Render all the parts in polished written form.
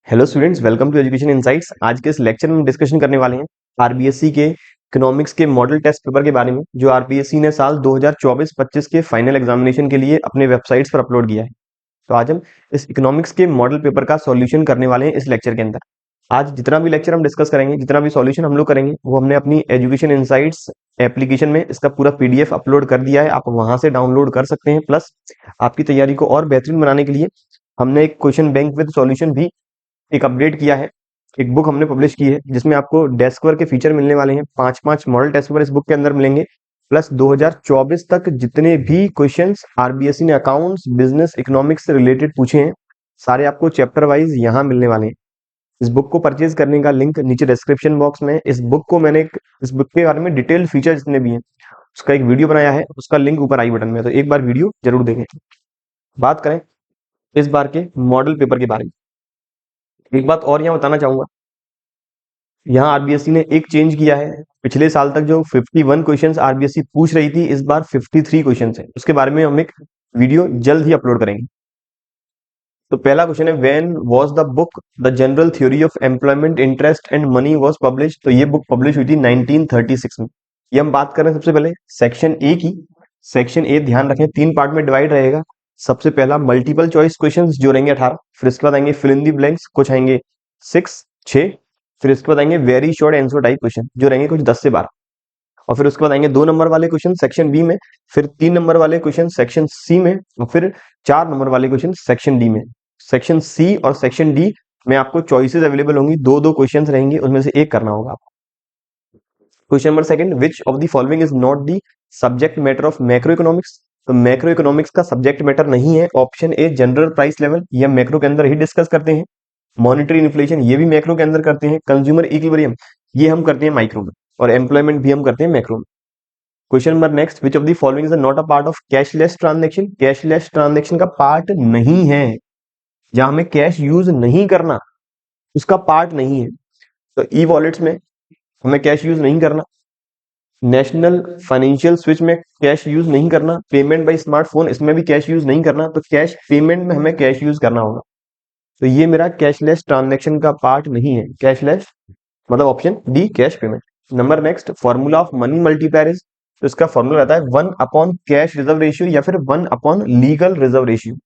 Hello students, welcome to Education Insights. आज के इस लेक्चर में हम डिस्कशन करने वाले हैं आरबीएससी के इकोनॉमिक्स के मॉडल टेस्ट पेपर के बारे में, जो आरबीएससी ने साल 2024-25 के फाइनल एग्जामिनेशन के लिए अपने वेबसाइट्स पर अपलोड किया है। तो आज हम इस इकोनॉमिक्स के मॉडल पेपर का सॉल्यूशन करने वाले हैं इस लेक्चर के अंदर। आज जितना भी लेक्चर हम डिस्कस करेंगे, जितना भी सॉल्यूशन हम लोग करेंगे, वो हमने अपनी एजुकेशन इनसाइट्स एप्लीकेशन में इसका पूरा पीडीएफ अपलोड कर दिया है। आप वहां से डाउनलोड कर सकते हैं। प्लस आपकी तैयारी को और बेहतरीन बनाने के लिए हमने एक क्वेश्चन बैंक विद सॉल्यूशन भी एक अपडेट किया है। एक बुक हमने पब्लिश की है जिसमें आपको डेस्क वर्क के फीचर मिलने वाले हैं। 5 मॉडल टेस्ट पेपर इस बुक के अंदर मिलेंगे। प्लस 2024 तक जितने भी क्वेश्चंस आरबीएससी ने अकाउंट्स, बिजनेस, इकोनॉमिक्स से रिलेटेड पूछे हैं, सारे आपको चैप्टर वाइज यहाँ मिलने वाले हैं। इस बुक को परचेज करने का लिंक नीचे डिस्क्रिप्शन बॉक्स में। इस बुक के बारे में डिटेल फीचर जितने भी हैं उसका एक वीडियो बनाया है, उसका लिंक ऊपर आई बटन में, तो एक बार वीडियो जरूर देखें। बात करें इस बार के मॉडल पेपर के बारे में, एक बात और यहाँ बताना चाहूंगा। यहाँ आरबीएससी ने एक चेंज किया है। पिछले साल तक जो 51 क्वेश्चंस आरबीएससी पूछ रही थी, इस बार 53 क्वेश्चंस है। उसके बारे में हम एक वीडियो जल्द ही अपलोड करेंगे। तो पहला क्वेश्चन है, when was the book the general theory of employment, interest and money was publish. तो ये बुक पब्लिश हुई थी 1936 में। ये हम बात करें सबसे पहले सेक्शन ए की। सेक्शन ए ध्यान रखें 3 पार्ट में डिवाइड रहेगा। सबसे पहला मल्टीपल चॉइस क्वेश्चंस जो रहेंगे 18, फिर इसके बाद आएंगे फिल इन दी ब्लैंक्स, कुछ आएंगे 6, फिर इसके बाद आएंगे very short answer type question जो रहेंगे कुछ 10 से 12, और फिर उसके बाद आएंगे 2 नंबर वाले क्वेश्चन सेक्शन बी में, फिर 3 नंबर वाले क्वेश्चन सेक्शन सी में, और फिर 4 नंबर वाले क्वेश्चन सेक्शन डी में। सेक्शन सी और सेक्शन डी में आपको चॉइसेस अवेलेबल होंगी, 2-2 क्वेश्चन रहेंगे, उनमें से एक करना होगा आपको। Question number second, which of the following is not the subject matter of macro economics. तो मैक्रो इकोनॉमिक्स का सब्जेक्ट मैटर नहीं है। Option a general price level, ये हम मैक्रो के अंदर ही डिस्कस करते हैं। मॉनिटरी इन्फ्लेशन, ये भी मैक्रो के अंदर करते हैं। कंज्यूमर इक्विलिब्रियम, ये हम करते हैं माइक्रो में। और एम्प्लॉयमेंट भी हम करते हैं मैक्रो में। Question number next, which of the following is not a part of cashless transaction. Cashless transaction का पार्ट नहीं है, जहां हमें कैश यूज नहीं करना उसका पार्ट नहीं है। तो ई वॉलेट्स में हमें कैश यूज नहीं करना, नेशनल फाइनेंशियल स्विच में कैश यूज नहीं करना, पेमेंट बाय स्मार्टफोन इसमें भी कैश यूज नहीं करना। तो कैश पेमेंट में हमें कैश यूज करना होगा। तो ये मेरा कैशलेस ट्रांजेक्शन का पार्ट नहीं है। कैशलेस मतलब option D cash payment. Number next, formula of money multiplier is. तो इसका फॉर्मूला रहता है 1 अपॉन कैश रिजर्व रेशियो या फिर 1 अपॉन लीगल रिजर्व रेशियो।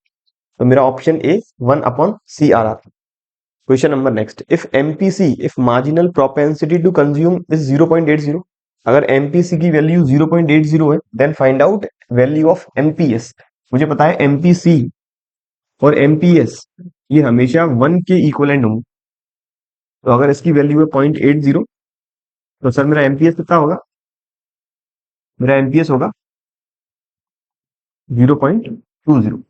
तो मेरा option A 1 upon C R R. Question number next, if MPC, if marginal propensity to consume is 0.80। अगर MPC की वैल्यू 0.80 है, then find out value of MPS. मुझे पता है एमपीसी और एमपीएस ये हमेशा 1 के इक्वलेंट होंगे। तो अगर इसकी वैल्यू है 0.80, तो सर मेरा एमपीएस कितना होगा? मेरा एमपीएस होगा 0.20।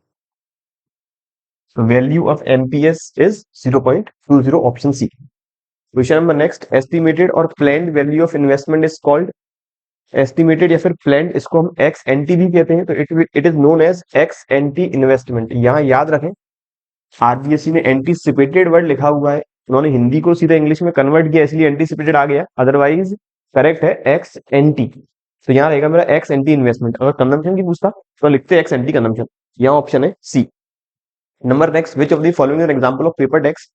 So value of MPS is 0.20, option C. Question number next, estimated और planned value of investment is called। estimated या फिर planned इसको हम ex ante भी कहते हैं। तो it is known as ex ante investment। यहाँ याद रखें आरबीएससी ने एंटीसिपेटेड वर्ड लिखा हुआ है, उन्होंने हिंदी को सीधा इंग्लिश में कन्वर्ट किया इसलिए एंटीसिपेटेड आ गया, अदरवाइज करेक्ट है एक्स एंटी। तो यहाँ रहेगा मेरा एक्स एंटी इन्वेस्टमेंट। अगर कंजम्पशन की पूछता तो लिखते एक्स एंटी कंजम्पशन। यहाँ ऑप्शन है C. Number next, which of the following example of paper tax.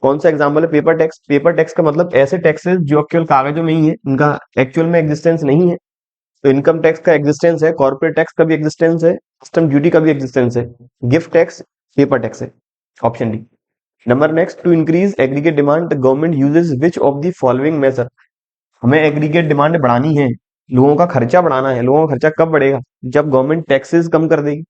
कौन सा एग्जांपल है पेपर टैक्स? पेपर टैक्स का मतलब ऐसे टैक्सेस जो केवल कागजों में ही है, उनका एक्चुअल में एग्जिस्टेंस नहीं है। तो इनकम टैक्स का एग्जिस्टेंस है, कॉर्पोरेट टैक्स का भी एग्जिस्टेंस है, कस्टम ड्यूटी का भी एग्जिस्टेंस है। गिफ्ट टैक्स पेपर टैक्स है, option D. Number next, to increase aggregate demand the government uses which of the following method. हमें एग्रीगेट डिमांड बढ़ानी है, लोगों का खर्चा बढ़ाना है। लोगों का खर्चा कब बढ़ेगा? जब गवर्नमेंट टैक्सेस कम कर देगी।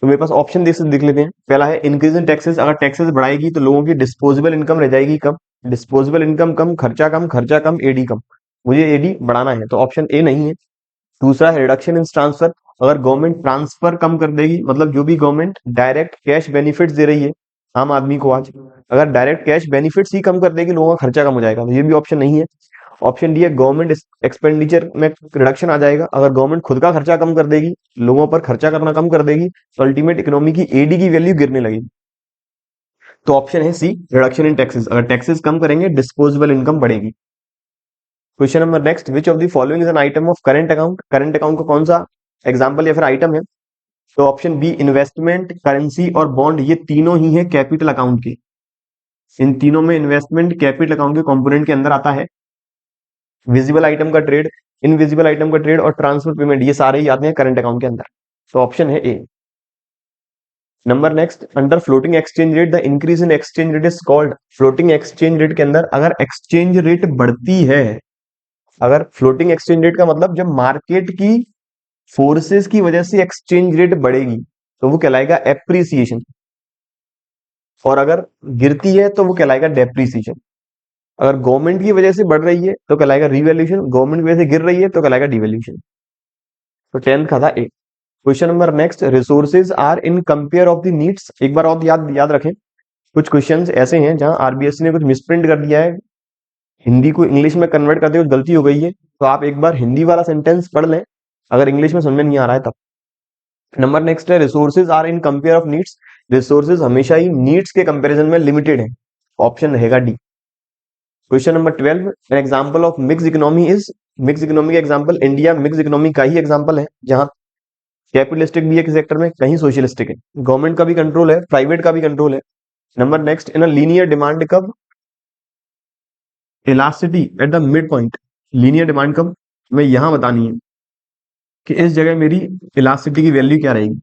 तो मेरे पास ऑप्शन देख लेते हैं। पहला है इंक्रीज इन टैक्सेस, अगर टैक्सेस बढ़ाएगी तो लोगों की डिस्पोजेबल इनकम रह जाएगी कम। डिस्पोजेबल इनकम कम, खर्चा कम, खर्चा कम, एडी कम। मुझे एडी बढ़ाना है, तो ऑप्शन ए नहीं है। दूसरा है रिडक्शन इन ट्रांसफर, अगर गवर्नमेंट ट्रांसफर कम कर देगी, मतलब जो भी गवर्नमेंट डायरेक्ट कैश बेनिफिट्स दे रही है आम आदमी को आज, अगर डायरेक्ट कैश बेनिफिट्स ही कम कर देगी, लोगों का खर्चा कम हो जाएगा। तो ये भी ऑप्शन नहीं है। ऑप्शन डी है गवर्नमेंट एक्सपेंडिचर में रिडक्शन आ जाएगा, अगर गवर्नमेंट खुद का खर्चा कम कर देगी, लोगों पर खर्चा करना कम कर देगी, तो अल्टीमेट इकोनॉमी की एडी की वैल्यू गिरने लगेगी। तो ऑप्शन है सी रिडक्शन इन टैक्सेस, अगर टैक्सेस कम करेंगे डिस्पोजेबल इनकम बढ़ेगी। Question number next, which of the following is an item of current account. Current account का कौन सा एग्जाम्पल या फिर आइटम है? तो ऑप्शन बी इन्वेस्टमेंट, करेंसी और बॉन्ड, ये तीनों ही है कैपिटल अकाउंट के। इन तीनों में इन्वेस्टमेंट कैपिटल अकाउंट के कंपोनेंट के अंदर आता है। विजिबल आइटम का ट्रेड, इनविजिबल आइटम का ट्रेड और ट्रांसफर पेमेंट, ये सारे ही आते हैं करंट अकाउंट के अंदर। तो ऑप्शन है A. Number next, under floating exchange rate the increase in exchange rate is called. Floating exchange rate के अंदर अगर एक्सचेंज रेट बढ़ती है, अगर फ्लोटिंग एक्सचेंज रेट का मतलब जब मार्केट की फोर्सेस की वजह से एक्सचेंज रेट बढ़ेगी तो वो कहलाएगा एप्रिसिएशन, और अगर गिरती है तो वो कहलाएगा डेप्रिसिएशन। अगर गवर्नमेंट की वजह से बढ़ रही है तो कहलाएगा रिवैल्यूएशन, गवर्नमेंट की वजह से गिर रही है तो कहलाएगा डिवैल्यूएशन। तो 10th का था A. Question number next, resources are in compare of the needs. एक बार और याद याद रखें, कुछ क्वेश्चंस ऐसे हैं जहां आरबीएससी ने कुछ मिसप्रिंट कर दिया है, हिंदी को इंग्लिश में कन्वर्ट करते हुए गलती हो गई है, तो आप एक बार हिंदी वाला सेंटेंस पढ़ लें अगर इंग्लिश में समझ में नहीं आ रहा है तब। नंबर नेक्स्ट है, resources are in compare of needs. Resources हमेशा ही नीड्स के कंपैरिजन में लिमिटेड है, ऑप्शन रहेगा D. Question number 12, an example of mix economy is. Mix economy का एग्जांपल, इंडिया मिक्स इकोनॉमी का ही एग्जांपल है जहां कैपिटलिस्टिक भी है सेक्टर में, कहीं सोशलिस्टिक है, गवर्नमेंट का भी कंट्रोल है, प्राइवेट का भी कंट्रोल है। Number next, in a linear demand curve elasticity at the mid point. Linear demand curve मैं यहां बतानी है कि इस जगह मेरी इलास्टिसिटी की वैल्यू क्या रहेगी।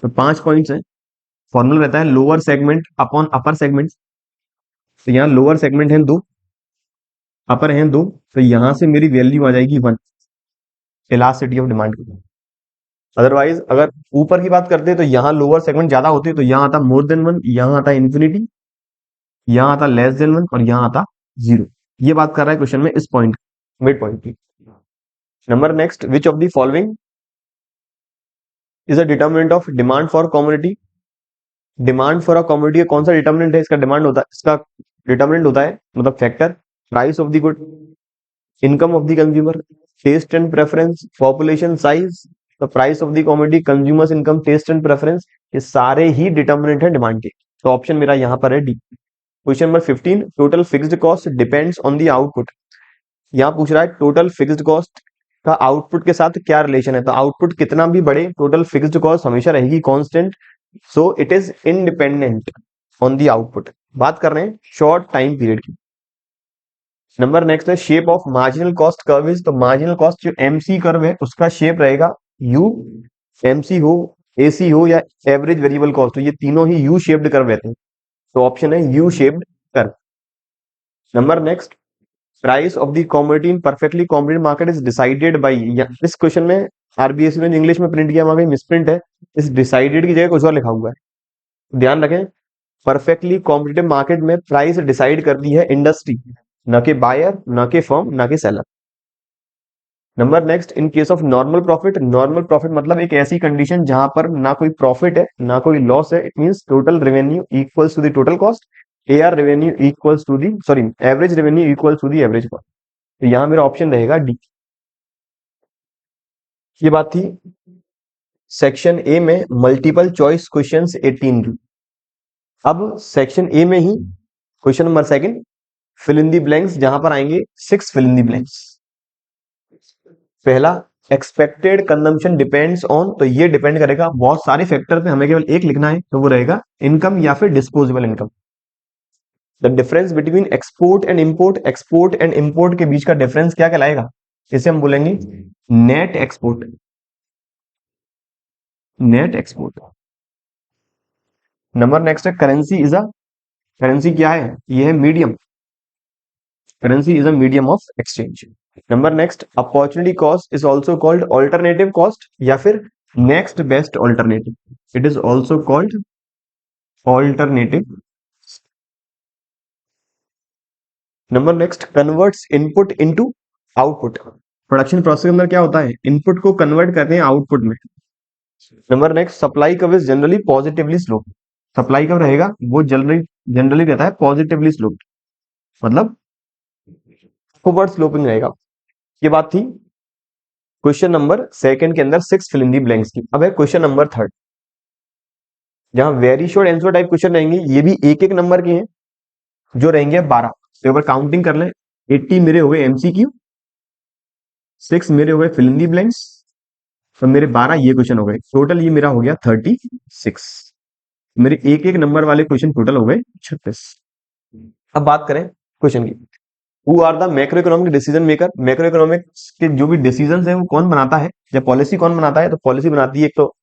तो 5 पॉइंट्स है, फॉर्मूला रहता है lower segment upon upper segment. तो यहाँ लोअर सेगमेंट है 2, अपर है 2, तो यहां से मेरी वैल्यू आ जाएगी 1 इलास्टिसिटी ऑफ डिमांड की। अदरवाइज अगर ऊपर की बात करते तो यहाँ लोअर सेगमेंट ज्यादा होते तो यहाँ आता मोर देन 1, यहाँ आता इन्फिनिटी, यहाँ आता लेस देन 1 और यहाँ आता 0। ये बात कर रहा है क्वेश्चन में इस पॉइंट, मिड पॉइंट की। Number next, which of the following is a determinant of demand for commodity. Demand for a commodity कौन सा डिटर्मिनेंट है, इसका डिमांड होता है, इसका डिटर्मिनेंट होता है मतलब factor, price of the good, income of the consumer, taste and preference, population size, the price of the commodity, consumers income, taste and preference, ये सारे ही डिटर्मिनेंट है डिमांड के। तो ऑप्शन मेरा यहाँ पर है D. Question number 15, total fixed cost depends on the output. यहाँ पूछ रहा है टोटल फिक्स्ड कॉस्ट का आउटपुट के साथ क्या रिलेशन है। तो आउटपुट कितना भी बढ़े, टोटल फिक्स्ड कॉस्ट हमेशा रहेगी constant, so it is independent on the output. बात कर रहे हैं शॉर्ट टाइम पीरियड की। नंबर नेक्स्ट है, shape of marginal cost curve is. तो मार्जिनल कॉस्ट जो एमसी कर्व है उसका शेप रहेगा यू, एमसी हो, एसी हो या एवरेज वेरिएबल कॉस्ट हो, ये तीनों ही यू शेप्ड कर्व रहते हैं। तो ऑप्शन है U shaped curve. Number next, price of the commodity in perfectly competitive market is decided by. इस क्वेश्चन में आरबीएससी ने इंग्लिश में प्रिंट किया, वहां पे मिसप्रिंट है, इस डिसाइडेड की जगह कुछ और लिखा हुआ है, ध्यान रखें। परफेक्टली कॉम्पिटेटिव मार्केट में प्राइस डिसाइड करती है इंडस्ट्री, न कि बायर, न कि फर्म, न कि seller. Number next, in case of normal profit. Normal profit मतलब एक ऐसी कंडीशन जहां पर ना कोई प्रॉफिट है ना कोई लॉस है, it means total revenue equals to the total cost, AR revenue equals to the sorry average revenue equals to the average cost. तो यहां मेरा ऑप्शन रहेगा डी। ये बात थी सेक्शन ए में मल्टीपल चॉइस क्वेश्चंस 18 की। अब सेक्शन ए में ही question number second, fill in the blanks, जहां पर आएंगे 6 फिल इन दी ब्लैंक्स। पहला, एक्सपेक्टेड कंजम्पशन डिपेंड्स ऑन। तो ये डिपेंड करेगा बहुत सारे फैक्टर पे, हमें केवल एक लिखना है, तो वो रहेगा इनकम या फिर disposable income. The difference between export and import. Export and import के बीच का डिफरेंस क्या कहलाएगा, इसे हम बोलेंगे net export, net export. Number next है, करेंसी इज अ। करेंसी क्या है, ये है medium, currency is a medium of exchange. Number next, opportunity cost is also called alternative cost या फिर next best alternative, it is also called alternative. Number next, converts input into output. Production process के अंदर क्या होता है, input को convert करते हैं आउटपुट में। Number next, supply curve is generally positively slope. Supply curve रहेगा वो जनरली जनरली रहता है पॉजिटिवली स्लोप, मतलब अपवर्ड स्लोपिंग रहेगा। ये बात थी क्वेश्चन नंबर सेकंड के अंदर 6 फिल इन दी ब्लैंक्स की। अब है क्वेश्चन नंबर थर्ड, जहां very short answer type question रहेंगे, ये भी एक एक नंबर के हैं, जो रहेंगे 12। तो एक बार काउंटिंग कर लें, 80 मेरे हो गए एमसीक्यू, 6 मेरे हो गए फिल इन दी ब्लैंक्स, तो मेरे 12 ये क्वेश्चन हो गए, टोटल ये मेरा हो गया 36। मेरे एक एक नंबर वाले क्वेश्चन टोटल हो गए 36। अब बात करें क्वेश्चन की, who are the macro economic decision maker. Macro economics के जो भी डिसीजन है वो कौन बनाता है, या पॉलिसी कौन बनाता है, तो पॉलिसी बनाती है एक तो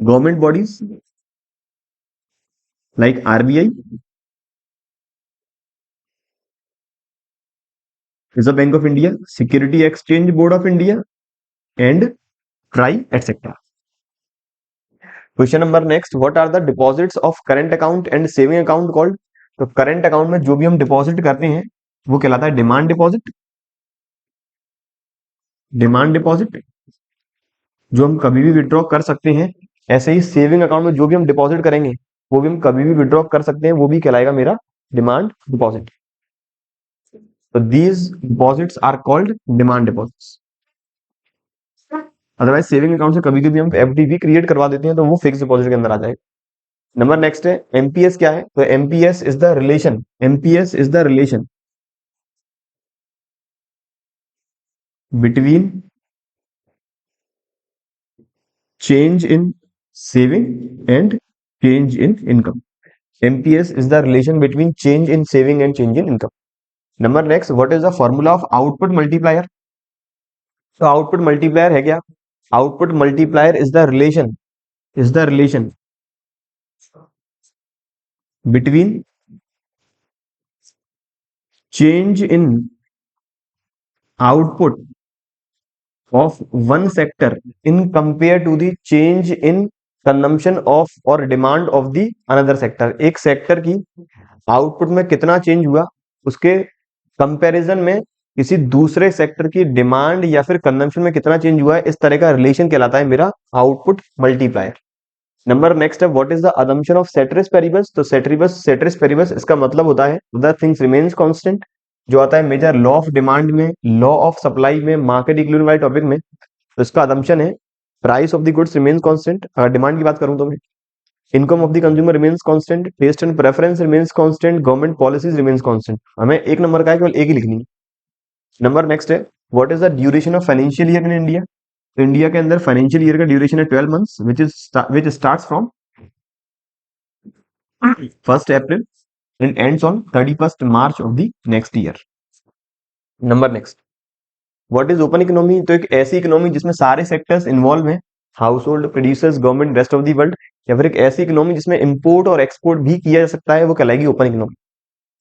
government bodies like RBI, reserve bank of India, security exchange board of India and TRAI etcetera. Question number next, what are the deposits of current account and saving account called. तो current account में जो भी हम deposit करते हैं वो कहलाता है डिमांड डिपॉजिट। डिमांड डिपॉजिट जो हम कभी भी विड्रॉ कर सकते हैं, ऐसे ही सेविंग अकाउंट में जो भी हम डिपॉजिट करेंगे वो भी हम कभी भी विड्रॉ कर सकते हैं, वो भी कहलाएगा मेरा डिमांड डिपॉजिट। तो these deposits are called demand deposits. Otherwise saving account से कभी कभी हम एफडी भी क्रिएट करवा देते हैं तो वो फिक्स डिपॉजिट के अंदर आ जाएगा। नंबर नेक्स्ट है एमपीएस क्या है, तो MPS is the relation, MPS is the relation between change in saving and change in income. MPS is the relation between change in saving and change in income. Number next, what is the formula of output multiplier? So output multiplier है क्या? Output multiplier is the relation between change in output of one sector in compare to the change in consumption of or demand of the another sector। एक sector की output में कितना change हुआ उसके comparison में किसी दूसरे सेक्टर की डिमांड या फिर कंजम्पशन में कितना चेंज हुआ है, इस तरह का रिलेशन कहलाता है मेरा आउटपुट मल्टीप्लायर। नंबर नेक्स्ट है what is the assumption of ceteris paribus. तो सेटरिस पेरिबस इसका मतलब होता है द थिंग्स रिमेन्स कांस्टेंट, जो आता है मेजर लॉ ऑफ डिमांड में, लॉ ऑफ सप्लाई में, मार्केट इक्विलिब्रियम वाले टॉपिक में। तो इसका अजम्पशन है price of the goods remains constant. अगर डिमांड की बात करूं तो मैं income of the consumer remains constant, taste and preference remains constant, government policies remains constant. हमें एक नंबर का है केवल एक ही लिखनी है। नंबर नेक्स्ट है what is the duration of financial year in India. तो इंडिया के अंदर फाइनेंशियल ईयर का ड्यूरेशन है 12 months which starts from 1st April and ends on 31st March of the next year. Number next what is open economy. तो एक ऐसी economy जिसमें सारे सेक्टर्स इन्वॉल्व हैं, house hold, producers, government, rest of the world, या फिर एक ऐसी इकोनॉमी जिसमें इंपोर्ट और एक्सपोर्ट भी किया जा सकता है, वो कहलाएगी open economy.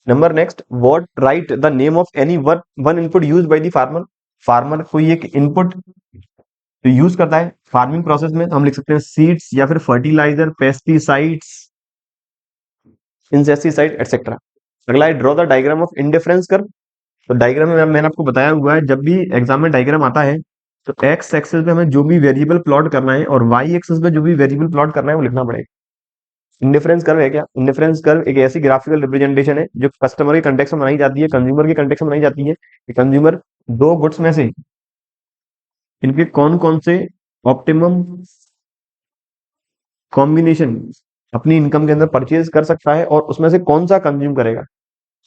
Number next what write the name of any one input use by the farmer. Farmer कोई एक इनपुट तो यूज करता है फार्मिंग प्रोसेस में, तो हम लिख सकते हैं सीड्स या फिर फर्टिलाइजर, पेस्टिसाइड्स, इंसेक्टिसाइड एटसेट्रा। अगला है draw the diagram of indifference curve. तो डायग्राम में मैंने आपको बताया हुआ है, जब भी एग्जाम में डायग्राम आता है तो एक्स एक्सिस पे हमें जो भी वेरिएबल प्लॉट करना है और वाई एक्सिस पे जो भी वेरिएबल प्लॉट करना है वो लिखना पड़ेगा। इंडिफरेंस कर्व है क्या? इंडिफरेंस कर्व एक ऐसी ग्राफिकल रिप्रेजेंटेशन है जो कस्टमर के कंटेक्स्ट में बनाई जाती है, कंज्यूमर के कंटेक्स्ट में बनाई जाती है कि कंज्यूमर दो गुड्स में से इनके कौन कौन से ऑप्टिमम कॉम्बिनेशन अपनी इनकम के अंदर परचेज कर सकता है और उसमें से कौन सा कंज्यूम करेगा।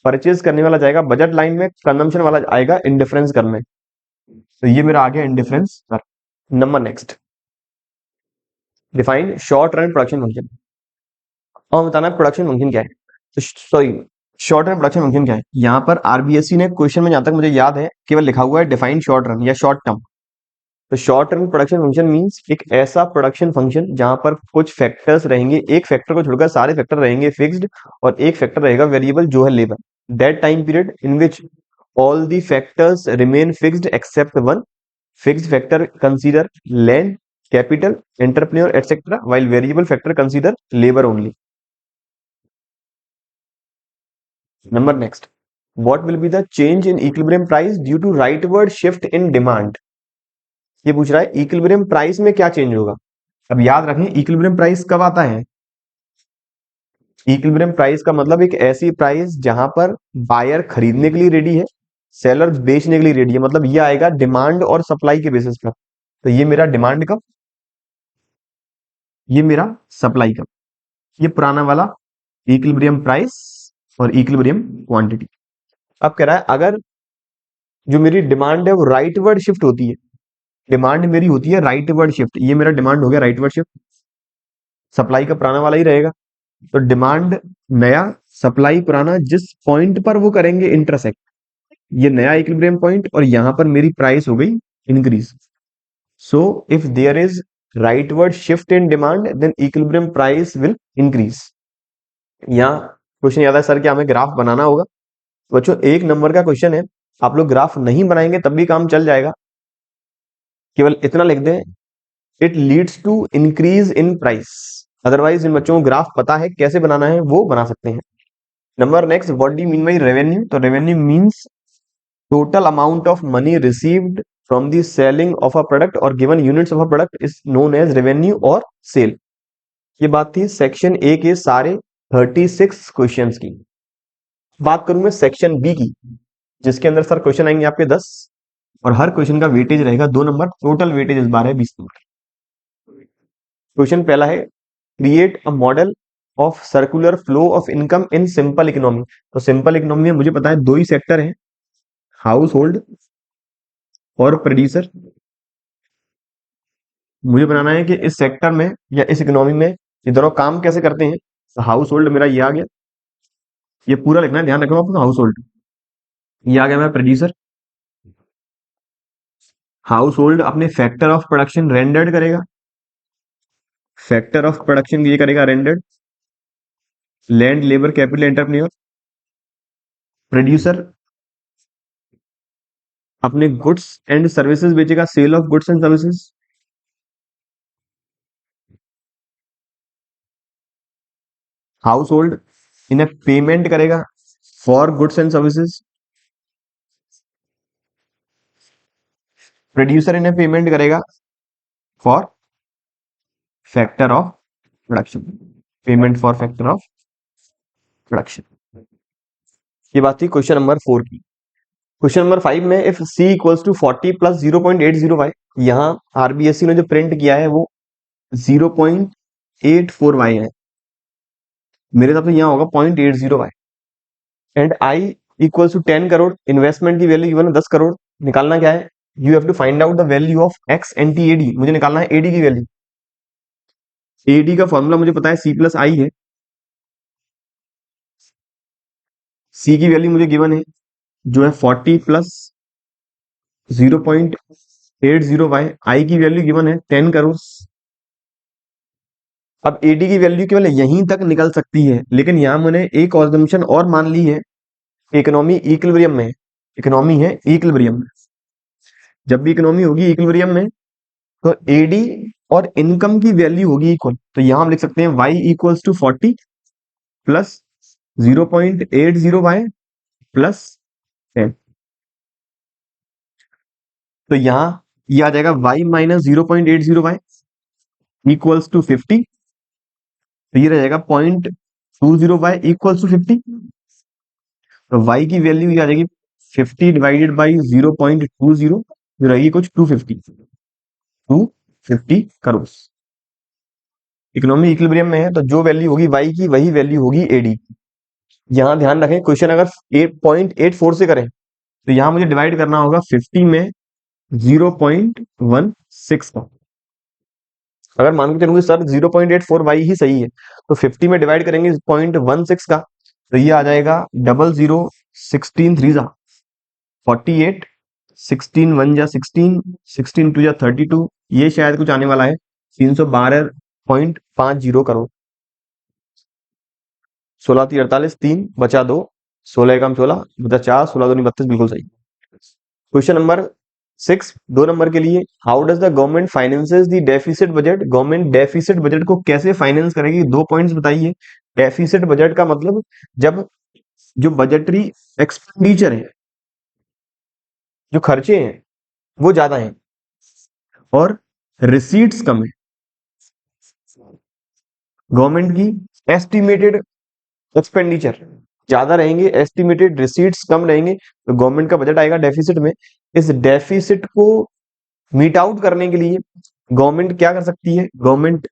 परचेज करने वाला जाएगा बजट लाइन में, कंजम्पशन वाला आएगा इंडिफरेंस कर्व में। तो ये मेरा आ गया indifference curve. Number next define short run production function. और बताना प्रोडक्शन फंक्शन क्या है। तो sorry short run production function क्या है। यहाँ पर आरबीएससी ने क्वेश्चन में जहां तक मुझे याद है केवल लिखा हुआ है डिफाइन शॉर्ट रन या शॉर्ट टर्म। तो short term production function means एक ऐसा प्रोडक्शन फंक्शन जहां पर कुछ फैक्टर्स रहेंगे, एक फैक्टर को छोड़कर सारे फैक्टर रहेंगे फिक्स्ड और एक फैक्टर रहेगा वेरिएबल जो है labour. That time period in which all the factors remain fixed except one fixed factor consider land, capital, entrepreneur, etc., while variable factor consider labor only. Number next, what will be the change in equilibrium price due to rightward shift in demand? ये पूछ रहा है equilibrium price में क्या change होगा। अब याद रखें इक्विलिब्रियम प्राइस कब आता है। इक्विलिब्रियम प्राइस का मतलब एक ऐसी प्राइस जहां पर बायर खरीदने के लिए रेडी है, सेलर बेचने के लिए रेडी है, मतलब ये आएगा डिमांड और सप्लाई के बेसिस पर। तो ये मेरा डिमांड का, ये मेरा सप्लाई का, ये पुराना वाला इक्विलिब्रियम प्राइस और इक्विलिब्रियम क्वांटिटी। अब कह रहा है अगर जो मेरी डिमांड है वो राइटवर्ड शिफ्ट होती है, डिमांड मेरी होती है राइटवर्ड शिफ्ट, ये मेरा डिमांड हो गया राइटवर्ड शिफ्ट, सप्लाई का पुराना वाला ही रहेगा। तो डिमांड नया, सप्लाई पुराना, जिस पॉइंट पर वो करेंगे इंटरसेक्ट, ये नया इक्विलिब्रियम पॉइंट और यहां पर मेरी प्राइस हो गई increase. So if there is rightward shift in demand then equilibrium price will increase। यहाँ क्वेश्चन याद है सर कि हमें ग्राफ बनाना होगा। बच्चों 1 नंबर का क्वेश्चन है, आप लोग ग्राफ नहीं बनाएंगे तब भी काम चल जाएगा, केवल इतना लिख दें it leads to increase in price. Otherwise इन बच्चों को ग्राफ पता है कैसे बनाना है, वो बना सकते हैं। Number next, what do you mean by revenue? तो revenue means total amount of money received from the selling of a product और given units of a product is known as revenue और सेल। ये बात थी section A के सारे 36 questions की। बात करूं मैं सेक्शन बी की, जिसके अंदर सर क्वेश्चन आएंगे आपके 10 और हर क्वेश्चन का वेटेज रहेगा 2 नंबर, टोटल वेटेज इस बार है 20 नंबर। क्वेश्चन पहला है create a model of circular flow of income in simple economy. तो सिंपल इकोनॉमी में मुझे पता है 2 ही सेक्टर हैं, हाउस होल्ड और प्रोड्यूसर। मुझे बनाना है कि इस सेक्टर में या इस इकोनॉमी में ये दोनों काम कैसे करते हैं। तो हाउस होल्ड मेरा ये आ गया, ये पूरा लिखना है, ध्यान रखना आपको। हाउस होल्ड ये आ गया मेरा प्रोड्यूसर। हाउस होल्ड अपने फैक्टर ऑफ प्रोडक्शन रेंडर्ड करेगा, फैक्टर ऑफ प्रोडक्शन ये करेगा rendered, land labour capital entrepreneur. Producer अपने गुड्स एंड सर्विसेज बेचेगा, sale of goods and services. Household इन्हें पेमेंट करेगा for goods and services. Producer इन्हें payment करेगा for factor of production, payment for factor of production. ये बात थी question number 4 की। क्वेश्चन नंबर 5 में if C equals to 40 plus 0.80y, यहाँ आरबीएससी ने जो प्रिंट किया है वो 0.84y है, मेरे हिसाब से यहाँ होगा 0.80y। And I equals to 10 crore, investment की वैल्यू गिवन है 10 करोड़। निकालना क्या है, you have to find out the value of X N T AD. मुझे निकालना है एडी की वैल्यू। एडी का फॉर्मूला मुझे पता है सी प्लस आई है, सी की वैल्यू मुझे गिवन है जो है 40 प्लस 0.80y, आई की वैल्यू गिवन है 10 करोड़। अब एडी की वैल्यू केवल यहीं तक निकल सकती है, लेकिन यहां मैंने एक ऑर्गेनाइजेशन और मान ली है, इकोनॉमी इक्विलिब्रियम में, इकोनॉमी है इक्विलिब्रियम में। जब भी इकोनॉमी होगी इक्विलिब्रियम में तो एडी और इनकम की वैल्यू होगी इक्वल। तो यहां हम लिख सकते हैं y equals to 40 plus 0.80y plus 10। तो यहां ये आ जाएगा y minus 0.80y equals to 50। तो ये रहेगा 0.20y इक्वल्स टू 50। तो y की वैल्यू ये आ जाएगी 50 डिवाइडेड बाई 0.20, जो रहेगी कुछ 250 करोड़। इकोनॉमी इक्विलिब्रियम में है तो जो वैल्यू होगी y की वही वैल्यू होगी एडी की। यहां ध्यान रखें क्वेश्चन अगर 8.84 से करें तो यहां मुझे डिवाइड करना होगा 50 में 0.16 का। अगर मान के चलूंगी सर 0.84y ही सही है तो 50 में डिवाइड करेंगे 0.16 का, तो ये आ जाएगा 00 16 3 जा 48, 16 1 जा 16, 16 2 जा 32, ये शायद कुछ आने वाला है 312.50 करोड़। 16 3 48, 3 बचा 2, 16 एकम 16 बचा 4, 16 दूनी 32, बिल्कुल सही। क्वेश्चन नंबर 6 2 नंबर के लिए, how does the government finances the deficit budget? Government deficit budget को कैसे फाइनेंस करेगी, 2 पॉइंट्स बताइए। डेफिसिट बजट का मतलब जब जो बजटरी एक्सपेंडिचर है, जो खर्चे हैं वो ज्यादा हैं और रिसीट्स कम है। गवर्नमेंट की एस्टिमेटेड एक्सपेंडिचर ज्यादा रहेंगे, एस्टिमेटेड रिसीट्स कम रहेंगे, तो गवर्नमेंट का बजट आएगा डेफिसिट में। इस डेफिसिट को मीट आउट करने के लिए गवर्नमेंट क्या कर सकती है, गवर्नमेंट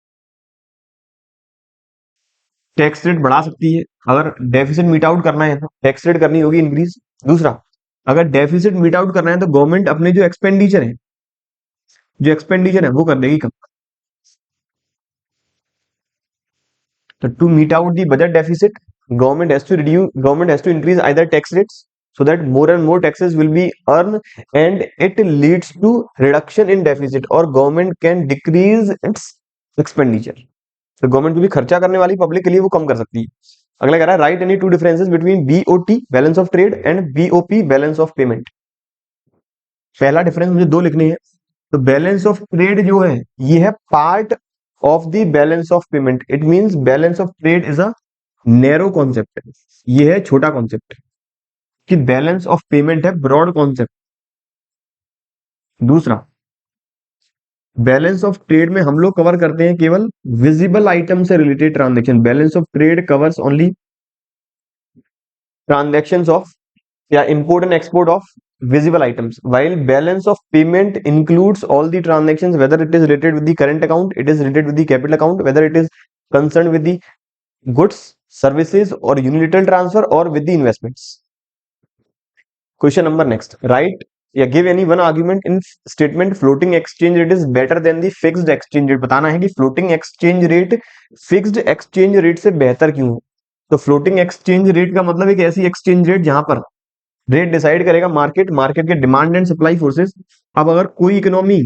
टैक्स रेट बढ़ा सकती है। अगर डेफिसिट मीट आउट करना है तो टैक्स रेट करनी होगी इंक्रीज। दूसरा, अगर डेफिसिट मीट आउट करना है तो गवर्नमेंट अपने जो एक्सपेंडिचर है, वो कर देगी कम। तो to meet out the budget deficit government has to increase either tax rates so that more and more taxes will be earned and it leads to reduction in deficit or government can decrease its expenditure. तो government जो भी खर्चा करने वाली public के लिए वो कम कर सकती है. अगला कह रहा है right any two differences between BOT balance of trade and BOP balance of payment. पहला डिफरेंस मुझे दो लिखने हैं. तो बैलेंस ऑफ ट्रेड जो है ये है part of the balance of payment. It means balance of trade is a narrow concept. ये है छोटा कॉन्सेप्ट कि बैलेंस ऑफ पेमेंट है ब्रॉड कॉन्सेप्ट. दूसरा बैलेंस ऑफ ट्रेड में हम लोग कवर करते हैं केवल विजिबल आइटम से related transaction. Balance of trade covers only transactions of या import and export of visible items, while balance of payment includes all the transactions, whether it is related with the current account, it is related with the capital account, whether it is concerned with the goods, services or unilateral transfer or with the investments. Question number next, write या give any one argument in statement floating exchange rate is better than the fixed exchange rate. बताना है कि floating exchange rate fixed exchange rate से बेहतर क्यों है. तो floating exchange rate का मतलब एक ऐसी exchange rate जहां पर रेट डिसाइड करेगा मार्केट के डिमांड एंड सप्लाई फोर्सेस. अब अगर कोई इकोनॉमी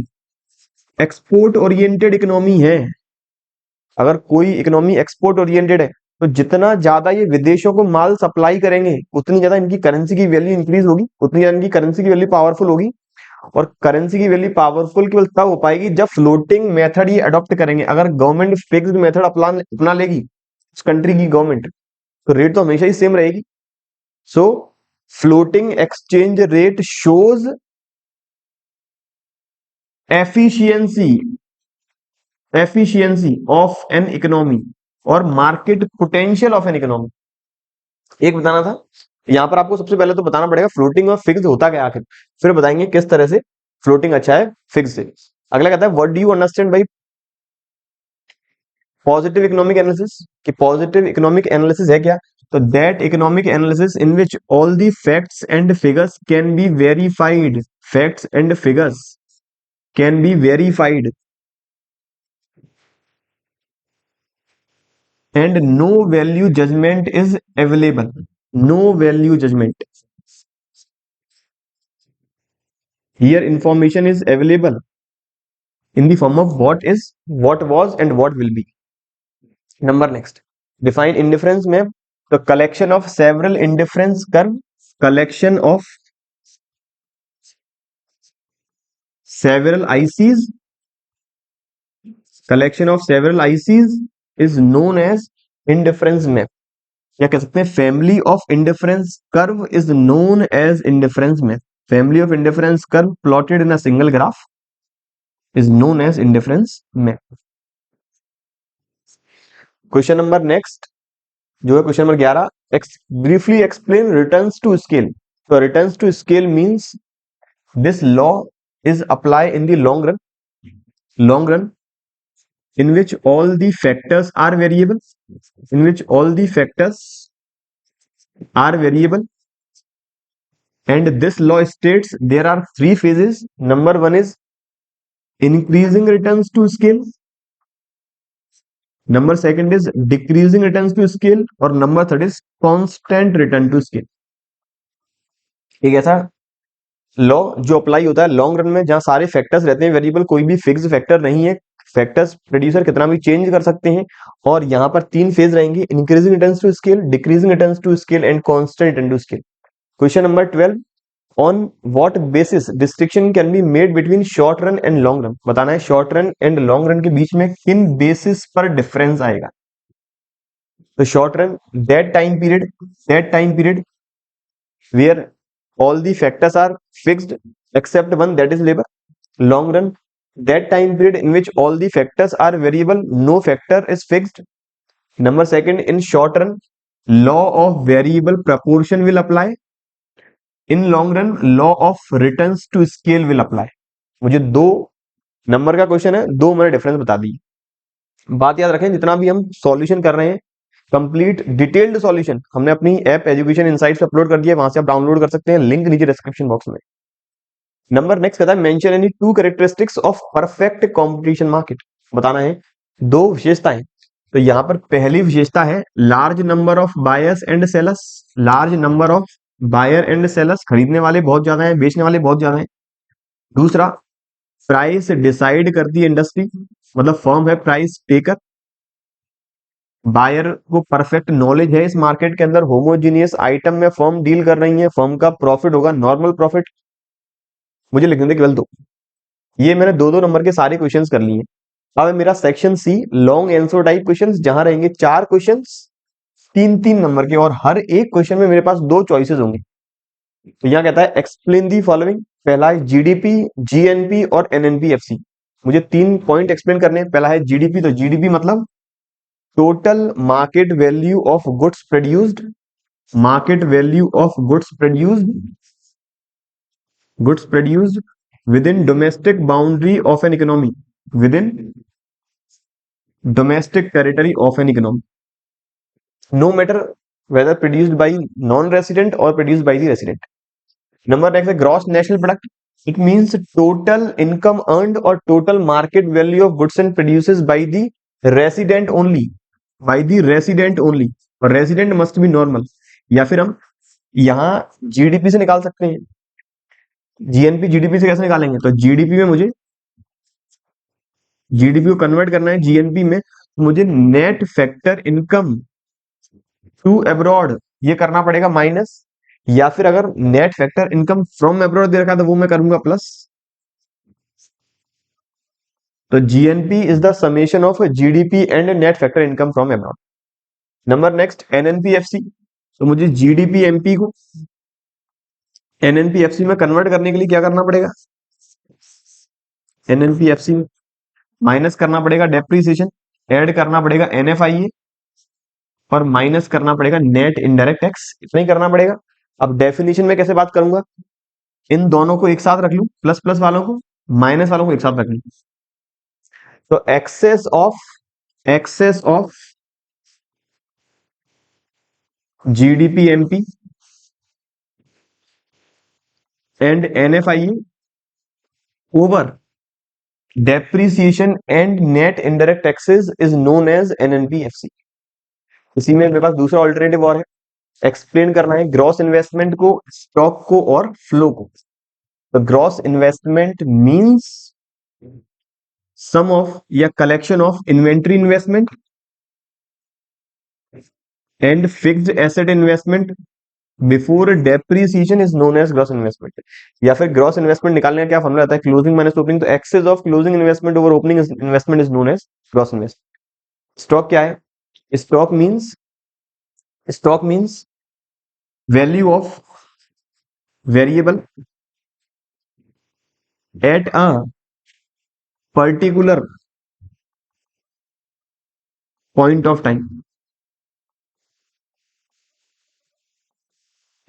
एक्सपोर्ट ओरिएंटेड इकोनॉमी है, अगर कोई इकोनॉमी एक्सपोर्ट ओरिएंटेड है तो जितना ज्यादा ये विदेशों को माल सप्लाई करेंगे उतनी ज्यादा इनकी करेंसी की वैल्यू इंक्रीज होगी, उतनी ज्यादा इनकी करेंसी की वैल्यू पावरफुल होगी. और करेंसी की वैल्यू पावरफुल केवल तब हो पाएगी जब फ्लोटिंग मेथड ये अडॉप्ट करेंगे. अगर गवर्नमेंट फिक्स्ड मेथड अपना लेगी उस कंट्री की गवर्नमेंट तो रेट तो हमेशा ही सेम रहेगी. सो floating exchange rate shows efficiency of an economy और market potential of an economy. एक बताना था यहां पर आपको सबसे पहले तो बताना पड़ेगा फ्लोटिंग और फिक्स होता क्या आखिर, फिर बताएंगे किस तरह से फ्लोटिंग अच्छा है फिक्स से. अगला कहता है what do you understand by positive economic analysis. कि पॉजिटिव इकोनॉमिक एनालिसिस है क्या. तो that economic analysis in which all the facts and figures can be verified. Facts and figures can be verified and no value judgment is available. No value judgment. Here information is available in the form of what is, what was and what will be. Number next. Define indifference में the collection of several indifference curve. Collection of several ICs. Collection of several ICs is known as indifference map. या कह सकते हैं family of indifference curve is known as indifference map. Family of indifference curve plotted in a single graph is known as indifference map. Question number next जो है question number 11. Briefly explain returns to scale. तो returns to scale means this law is apply in the long run in which all the factors are variable. In which all the factors are variable. And this law states there are three phases. Number one is increasing returns to scale. Number second is decreasing returns to scale. और number third is constant return to scale. एक ऐसा law जो apply होता है long run में जहां सारे factors रहते हैं वेरिएबल, कोई भी फिक्स फैक्टर नहीं है. फैक्टर्स प्रोड्यूसर कितना भी चेंज कर सकते हैं. और यहाँ पर तीन फेज रहेंगे, increasing returns to scale, decreasing returns to scale and constant return to scale. Question number 12. On what basis distinction can be made between short run and long run. बताना है short run and long run के बीच में किन basis पर difference आएगा. तो short run that time period where all the factors are fixed except one, that is labor. Long run, that time period in which all the factors are variable, no factor is fixed. Number second, in short run, law of variable proportion will apply. In long run, law of returns to scale will apply. मुझे 2 number का question है, 2 मैंने difference बता दी. बात याद रखें जितना भी हम सॉल्यूशन कर रहे हैं कंप्लीट डिटेल्ड सॉल्यूशन हमने अपनी ऐप एजुकेशन इनसाइट्स पे अपलोड कर दिया, वहां से आप डाउनलोड कर सकते हैं, लिंक नीचे डिस्क्रिप्शन बॉक्स में. नंबर नेक्स्ट कहता है mention any 2 characteristics of perfect competition market. बताना है 2 विशेषताएं. तो यहाँ पर पहली विशेषता है large number of buyers and sellers. Large number of buyer and sellers, खरीदने वाले बहुत ज्यादा हैं, बेचने वाले बहुत ज्यादा हैं। दूसरा, प्राइस डिसाइड करती है इंडस्ट्री, मतलब फर्म है प्राइस टेकर। बायर को परफेक्ट नॉलेज है इस मार्केट के अंदर, होमोजीनियस आइटम में फर्म डील कर रही है, फर्म का प्रॉफिट होगा नॉर्मल प्रॉफिट। मुझे लिखने थे केवल दो। ये मैंने दो दो नंबर के सारे क्वेश्चंस कर लिए। अब मेरा section C long answer type questions, जहां रहेंगे चार क्वेश्चंस तीन तीन नंबर के, और हर एक क्वेश्चन में मेरे पास दो चॉइसेस होंगे। तो यहाँ कहता है एक्सप्लेन दी फॉलोइंग। पहला है जीडीपी, जीएनपी और एनएनपीएफसी। मुझे तीन पॉइंट एक्सप्लेन करने हैं। पहला है जीडीपी, तो जीडीपी मतलब total market value of goods produced. Market value of goods produced with in domestic boundary of an economy, with in domestic territory of an economy, no matter whether produced by non-resident or produced by the resident. Number next है gross national product. It means total income earned or total market value of goods and produces by the resident only. By the resident only. और resident must be normal. या फिर हम यहाँ GDP से निकाल सकते हैं। जीएनपी जीडीपी से कैसे निकालेंगे? तो जीडीपी में मुझे जीडीपी को कन्वर्ट करना है जीएनपी में, तो मुझे net factor income to abroad ये करना पड़ेगा माइनस, या फिर अगर net factor income from abroad दे रखा है तो वो मैं करूंगा प्लस। तो GNP is the summation of GDP and net factor income from abroad. Number next NNPFC. तो मुझे जीडीपी एमपी को एनएनपीएफसी में कन्वर्ट करने के लिए क्या करना पड़ेगा? एनएनपीएफसी में माइनस करना पड़ेगा डेप्रीसिएशन, ऐड करना पड़ेगा एनएफआईए और माइनस करना पड़ेगा नेट इनडायरेक्ट टैक्स। इतना ही करना पड़ेगा। अब डेफिनेशन में कैसे बात करूंगा? इन दोनों को एक साथ रख लूं, प्लस प्लस वालों को माइनस वालों को एक साथ रख लूं। तो excess of GDP MP and NFIA over depreciation and net indirect taxes is known as NNPFC. इसी में मेरे पास दूसरा ऑल्टरनेटिव और है, एक्सप्लेन करना है ग्रॉस इन्वेस्टमेंट को, स्टॉक को और फ्लो को। तो gross investment means sum of या collection of inventory investment and fixed asset investment before depreciation is known as gross investment. या फिर ग्रॉस इन्वेस्टमेंट निकालने का क्या फॉर्मूला आता है? Closing minus opening. तो excess of closing investment over opening investment is known as gross investment. Stock क्या है? Stock means value of variable at a particular point of time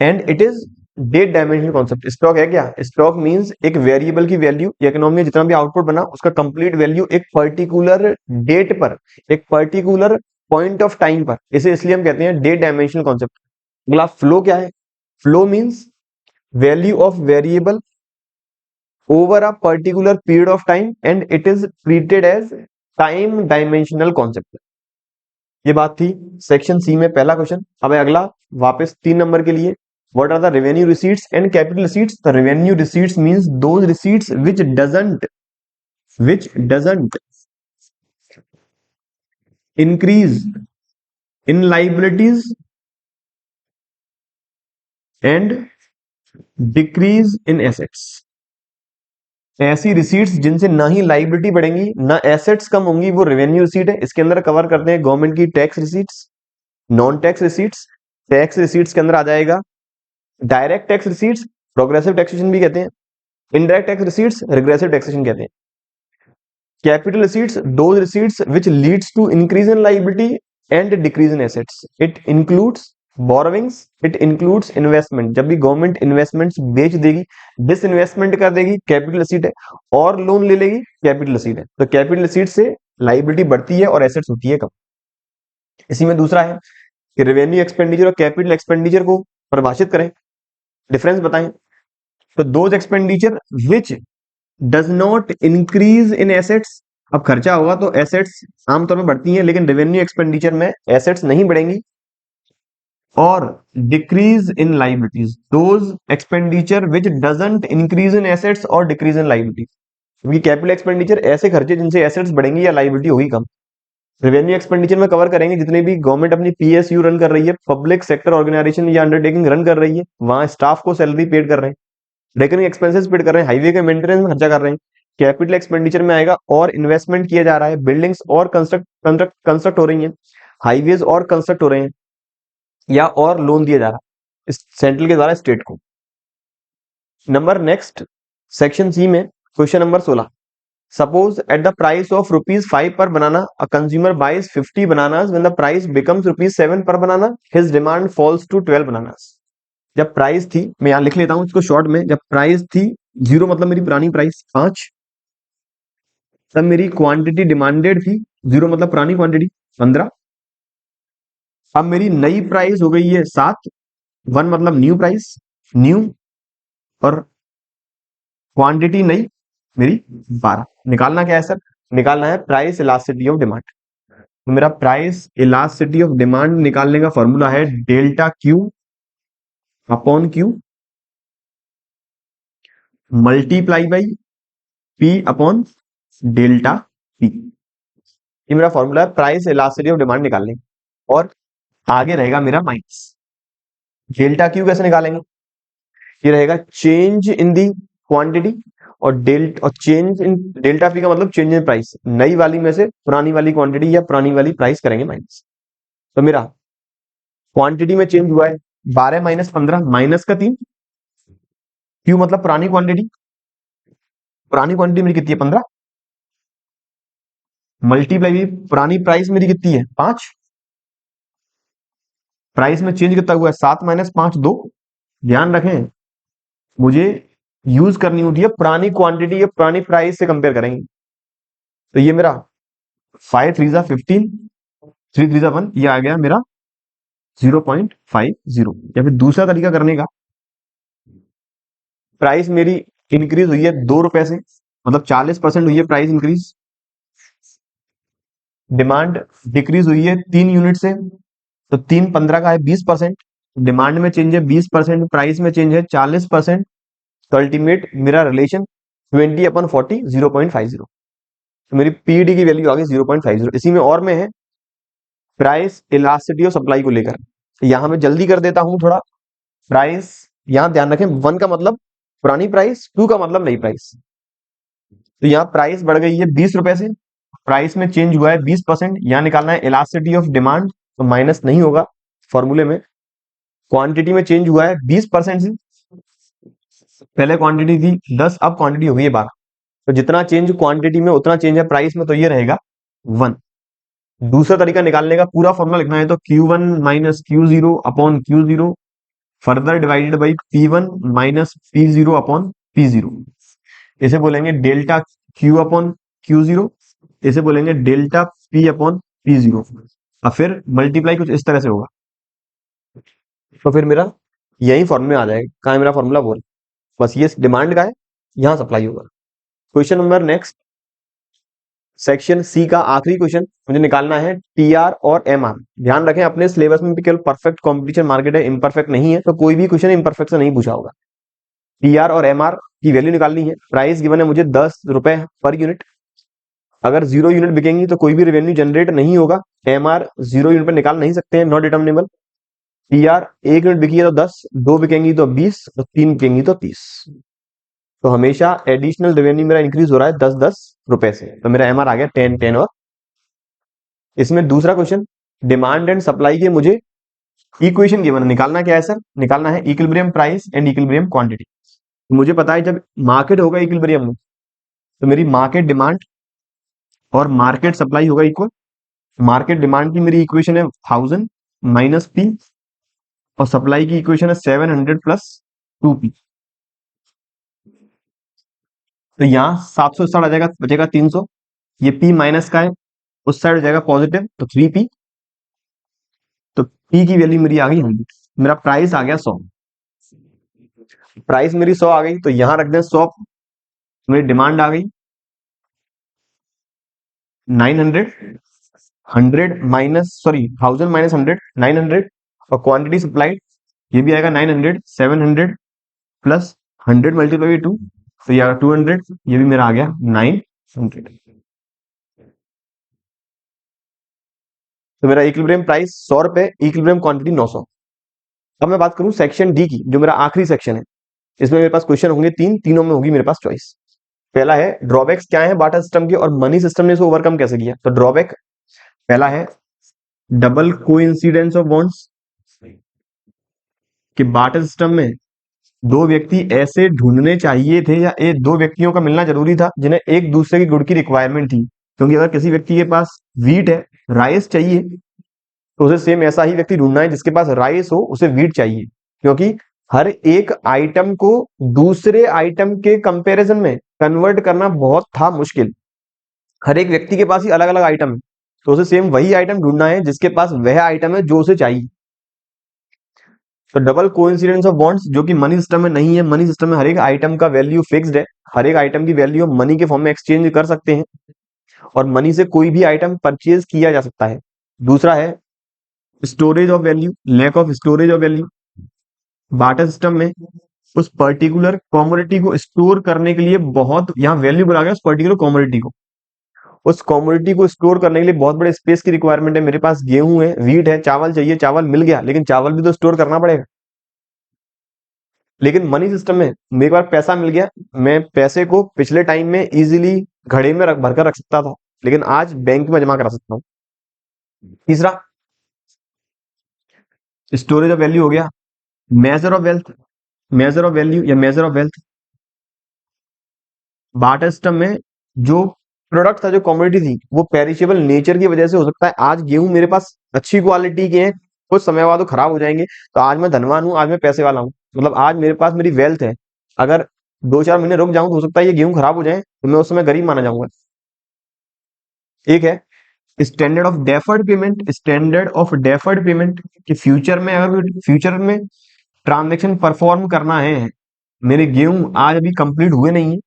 and it is date dimensional concept. Stock है क्या? Stock means एक variable की value, economy में जितना भी output बना उसका कंप्लीट वैल्यू एक पर्टिकुलर डेट पर, एक पर्टिकुलर पॉइंट ऑफ टाइम पर। इसे इसलिए हम कहते हैं डेट डायमेंशनल कॉन्सेप्ट। अगला फ्लो क्या है? Flow means value of variable over a particular period of time and it is treated as time dimensional concept. ये बात थी सेक्शन सी में पहला क्वेश्चन। अब अगला वापस 3 नंबर के लिए, what are the revenue receipts and capital receipts? The revenue receipts means those receipts which doesn't increase in liabilities and decrease in assets। ऐसी रिसीट्स जिनसे ना ही लाइबिलिटी बढ़ेंगी ना एसेट्स कम होंगी, वो रेवेन्यू रिसीट है। इसके अंदर कवर करते हैं गवर्नमेंट की tax receipts, non tax receipts. Tax receipts के अंदर आ जाएगा direct tax receipts, progressive taxation भी कहते हैं। Indirect tax receipts regressive taxation कहते हैं। Capital receipts those receipts which leads to increase in liability and decrease in assets. It includes borrowings, it includes investment. जब भी गवर्नमेंट इन्वेस्टमेंट्स बेच देगी, disinvestment कर देगी, कैपिटल रिसीट है, और लोन ले लेगी, कैपिटल रिसीट है। तो कैपिटल रिसीट से लायबिलिटी बढ़ती है और एसेट्स होती है कम। इसी में दूसरा है कि रेवेन्यू एक्सपेंडिचर और कैपिटल एक्सपेंडिचर को परिभाषित करें, डिफरेंस बताएं। तो those expenditure which does not increase in assets अब खर्चा होगा तो एसेट्स आमतौर पर बढ़ती हैं, लेकिन रेवेन्यू एक्सपेंडिचर में एसेट्स नहीं बढ़ेंगी। और decrease in liabilities, those expenditure which doesn't increase in assets और डिक्रीज इन लाइबिलिटीज, क्योंकि कैपिटल एक्सपेंडिचर ऐसे खर्चे जिनसे एसेट्स बढ़ेंगी या लाइबिलिटी होगी कम। रेवेन्यू एक्सपेंडिचर में कवर करेंगे जितने भी गवर्नमेंट अपनी पीएसयू रन कर रही है, पब्लिक सेक्टर ऑर्गेनाइजेशन या अंडरटेकिंग रन कर रही है, वहां स्टाफ को सैलरी पेड कर रहे हैं, रेकरिंग एक्सपेंसेस पेड कर रहे हैं, हाईवे के मेंटेनेंस में खर्चा कर रहे हैं। कैपिटल एक्सपेंडिचर में आएगा और इन्वेस्टमेंट किया जा रहा है, बिल्डिंग्स और कंस्ट्रक्ट कंस्ट्रक्ट हो रही हैं, हाईवेज और कंस्ट्रक्ट हो रहे हैं, या और लोन दिया जा रहा है सेंट्रल के द्वारा स्टेट को। नंबर नेक्स्ट सेक्शन सी में question number 16, suppose at the price of ₹5 per banana a consumer buys 50 bananas, when the price becomes ₹7 per banana his demand falls to 12 bananas. जब price थी, मैं यहां लिख लेता हूं इसको शॉर्ट में, जब प्राइस थी 0 मतलब मेरी पुरानी प्राइस 5, तब मेरी क्वांटिटी डिमांडेड थी 0 मतलब पुरानी क्वांटिटी 15। अब मेरी नई प्राइस हो गई है 7, 1 मतलब न्यू प्राइस, न्यू, और क्वांटिटी नई मेरी 12। निकालना क्या है सर? निकालना है प्राइस इलास्टिसिटी ऑफ डिमांड। तो मेरा प्राइस इलास्टिसिटी ऑफ डिमांड निकालने का फॉर्मूला है delta Q upon Q multiply by P upon delta P. ये मेरा फॉर्मूला है प्राइस इलास्टिसिटी ऑफ डिमांड निकालने का। और आगे रहेगा मेरा माइनस डेल्टा क्यू। कैसे निकालेंगे? ये रहेगा चेंज इन दी क्वांटिटी, और चेंज इन डेल्टा पी का मतलब चेंज इन प्राइस, नई वाली में से पुरानी वाली क्वांटिटी या पुरानी वाली प्राइस करेंगे माइनस। तो मेरा क्वांटिटी में चेंज हुआ है 12 माइनस 15 माइनस का 3, क्यू मतलब पुरानी क्वांटिटी, पुरानी क्वांटिटी मेरी कितनी है 15, मल्टीप्लाई पुरानी प्राइस मेरी कितनी है 5, प्राइस में चेंज कितना हुआ है 7 माइनस 5 2। ध्यान रखें मुझे यूज करनी होती है पुरानी क्वांटिटी या पुरानी प्राइस से कंपेयर करेंगे। तो ये मेरा 5 3 जा 15, 3 3 जा 1, ये आ गया मेरा 0.50। या फिर दूसरा तरीका करने का, प्राइस मेरी इंक्रीज हुई है 2 रुपए से, मतलब 40% हुई है प्राइस इंक्रीज। डिमांड डिक्रीज हुई है 3 यूनिट से, तो 3 15 का है 20%। डिमांड में चेंज है 20%, प्राइस में चेंज है 40%। तो अल्टीमेट मेरा रिलेशन 20/40 0.50। तो मेरी पीडी की वैल्यू आ गई 0.50। इसी में और में है प्राइस इलास्टिसिटी और सप्लाई को लेकर। यहां मैं जल्दी कर देता हूं थोड़ा। प्राइस, यहां ध्यान रखें 1 का मतलब पुरानी प्राइस, 2 का मतलब नई प्राइस। तो यहाँ प्राइस बढ़ गई है 20 रुपए से, प्राइस में चेंज हुआ है 20%, यहाँ निकालना है इलास्टिसिटी ऑफ डिमांड, तो माइनस नहीं होगा फॉर्मूले में। क्वांटिटी में चेंज हुआ है 20% से, पहले क्वांटिटी थी 10, अब क्वांटिटी हो गई है 12। तो जितना चेंज क्वांटिटी में उतना चेंज है प्राइस में, तो ये रहेगा 1। दूसरा तरीका निकालने का, पूरा फॉर्मूला लिखना है तो Q1 minus Q0 upon Q0 further divided by P1 minus P0 upon P0। इसे बोलेंगे डेल्टा Q अपॉन Q0, इसे बोलेंगे डेल्टा P अपॉन P0, और फिर मल्टीप्लाई कुछ इस तरह से होगा। तो फिर मेरा यही फॉर्मूला आ जाएगा। कहाँ है मेरा फॉर्मूला? बोल, बस ये डिमांड का है, यहां सप्लाई होगा। Question number next, section C का आखिरी क्वेश्चन मुझे निकालना है टीआर और एमआर। ध्यान रखें अपने सिलेबस में भी केवल परफेक्ट कॉम्पिटिशन मार्केट है, इम्परफेक्ट नहीं है, तो कोई भी क्वेश्चन इम्परफेक्ट से नहीं पूछा होगा। टीआर और एमआर की वैल्यू निकालनी है। प्राइस गिवन है मुझे 10 रुपए पर यूनिट। अगर 0 यूनिट बिकेंगी तो कोई भी रेवेन्यू जनरेट नहीं होगा। एमआर 0 यूनिट पर निकाल नहीं सकते हैं, नॉट डिटर्मिनेबल। टीआर 1 यूनिट बिकी है तो 10, 2 बिकेंगी तो 20, और 3 बिकेंगी तो 30। तो हमेशा एडिशनल रेवेन्यू मेरा इंक्रीज हो रहा है 10-10 रुपए से। तो मेरा एमआर आ गया 10-10। और इसमें दूसरा क्वेश्चन, डिमांड एंड सप्लाई के मुझे इक्वेशन गिवन है, निकालना क्या है सर? निकालना है equilibrium price and equilibrium quantity. मुझे पता है जब मार्केट होगा इक्विलिब्रियम में, तो मेरी मार्केट डिमांड और मार्केट सप्लाई होगा इक्वल। मार्केट डिमांड की मेरी इक्वेशन है 1000 माइनस पी, और सप्लाई की इक्वेशन है 700 प्लस 2p। तो यहाँ 760 आ जाएगा, बचेगा 300। ये p माइनस का है, उस साइड हो जाएगा पॉजिटिव, तो 3p। तो p की वैल्यू मेरी आ गई 100। मेरा प्राइस आ गया 100। प्राइस मेरी 100 आ गई, तो यहां रख दें 100। मेरी डिमांड आ गई, 900, 100 माइनस, सॉरी 1000 माइनस 100, 900, और क्वांटिटी सप्लाइड ये भी आएगा 900, 700 प्लस 100 मल्टीप्लाई बाई 2, तो ये आएगा 200, ये भी मेरा आ गया 900। तो मेरा इक्विलिब्रियम प्राइस 100 रुपए, इक्विलिब्रियम क्वांटिटी 900। अब मैं बात करूं सेक्शन डी की, जो मेरा आखिरी सेक्शन है। इसमें मेरे पास क्वेश्चन होंगे तीनों में होगी मेरे पास चॉइस। पहला है ड्रॉबैक्स क्या है बाटा सिस्टम के और मनी सिस्टम ने इसे ओवरकम कैसे किया। तो ड्रॉबैक पहला है डबल कोइंसिडेंस ऑफ बॉन्ड्स, कि बाटा सिस्टम में दो व्यक्ति ऐसे ढूंढने चाहिए थे या दो व्यक्तियों का मिलना जरूरी था जिन्हें एक दूसरे की गुड़ की रिक्वायरमेंट थी। क्योंकि अगर किसी व्यक्ति के पास वीट है, राइस चाहिए, तो उसे सेम ऐसा ही व्यक्ति ढूंढना है जिसके पास राइस हो, उसे वीट चाहिए। क्योंकि हर एक आइटम को दूसरे आइटम के कंपैरिजन में कन्वर्ट करना बहुत था मुश्किल। हर एक व्यक्ति के पास ही अलग अलग आइटम है, तो उसे सेम वही आइटम ढूंढना है जिसके पास वह आइटम है जो उसे चाहिए। तो डबल कोइंसिडेंस ऑफ बॉन्ड्स जो कि मनी सिस्टम में नहीं है। मनी सिस्टम में हर एक आइटम का वैल्यू फिक्स्ड है, हर एक आइटम की वैल्यू हम मनी के फॉर्म में एक्सचेंज कर सकते हैं और मनी से कोई भी आइटम परचेज किया जा सकता है। दूसरा है storage of value, lack of storage of value. Barter system में उस पर्टिकुलर कॉमोडिटी को स्टोर करने के लिए बहुत, यहाँ वैल्यू बोला गया उस पर्टिकुलर कॉमोडिटी को, उस कॉमोडिटी को स्टोर करने के लिए बहुत बड़े स्पेस की रिक्वायरमेंट है। मेरे पास गेहूं है, वीट है, चावल चाहिए, चावल मिल गया, लेकिन चावल भी तो स्टोर करना पड़ेगा। लेकिन मनी सिस्टम में मेरे पास पैसा मिल गया, मैं पैसे को पिछले टाइम में इजीली घड़े में भरकर रख सकता था, लेकिन आज बैंक में जमा करा सकता हूँ। तीसरा स्टोरेज ऑफ वैल्यू हो गया। Measure of wealth, measure of value या measure of wealth. Barter system में जो प्रोडक्ट था, जो कमोडिटी थी, वो पेरिशेबल नेचर की वजह से हो सकता है आज गेहूं मेरे पास अच्छी क्वालिटी के हैं, कुछ समय बाद वो खराब हो जाएंगे, तो आज मैं धनवान हूं, आज मैं पैसे वाला हूं, मतलब आज मेरे पास मेरी वेल्थ है। अगर 2-4 महीने रुक जाऊं तो हो सकता है ये गेहूं खराब हो जाए, तो मैं उस समय गरीब माना जाऊंगा। एक है standard of deferred payment, standard of deferred payment, कि फ्यूचर में अगर फ्यूचर में ट्रांजेक्शन परफॉर्म करना है, मेरे गेहूं आज अभी कंप्लीट हुए नहीं है,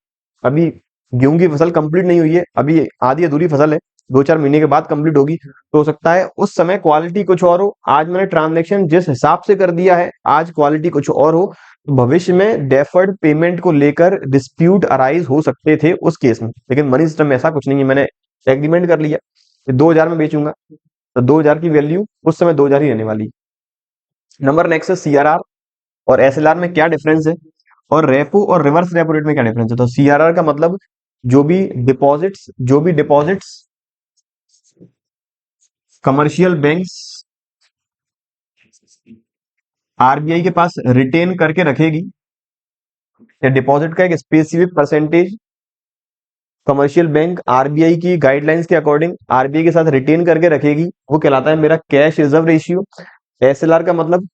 अभी गेहूं की फसल कंप्लीट नहीं हुई है, अभी आधी अधूरी फसल है, 2-4 महीने के बाद कंप्लीट होगी, तो हो सकता है उस समय क्वालिटी कुछ और हो, आज मैंने ट्रांजेक्शन जिस हिसाब से कर दिया है आज क्वालिटी कुछ और हो, तो भविष्य में डेफर्ड पेमेंट को लेकर डिस्प्यूट अराइज हो सकते थे उस केस में। लेकिन मनी सिस्टम में ऐसा कुछ नहीं है, मैंने एग्रीमेंट कर लिया कि 2000 में बेचूंगा, तो 2000 की वैल्यू उस समय 2000 ही रहने वाली है। नंबर नेक्स्ट है सीआरआर और एसएलआर में क्या डिफरेंस है, और रेपो और रिवर्स रेपो रेट में क्या डिफरेंस है। तो सीआरआर का मतलब जो भी डिपॉजिट्स कमर्शियल बैंक्स आरबीआई के पास रिटेन करके रखेगी, या डिपॉजिट का एक specific percentage commercial bank RBI की गाइडलाइंस के अकॉर्डिंग आरबीआई के साथ रिटेन करके रखेगी, वो कहलाता है मेरा कैश रिजर्व रेशियो। एसएलआर का मतलब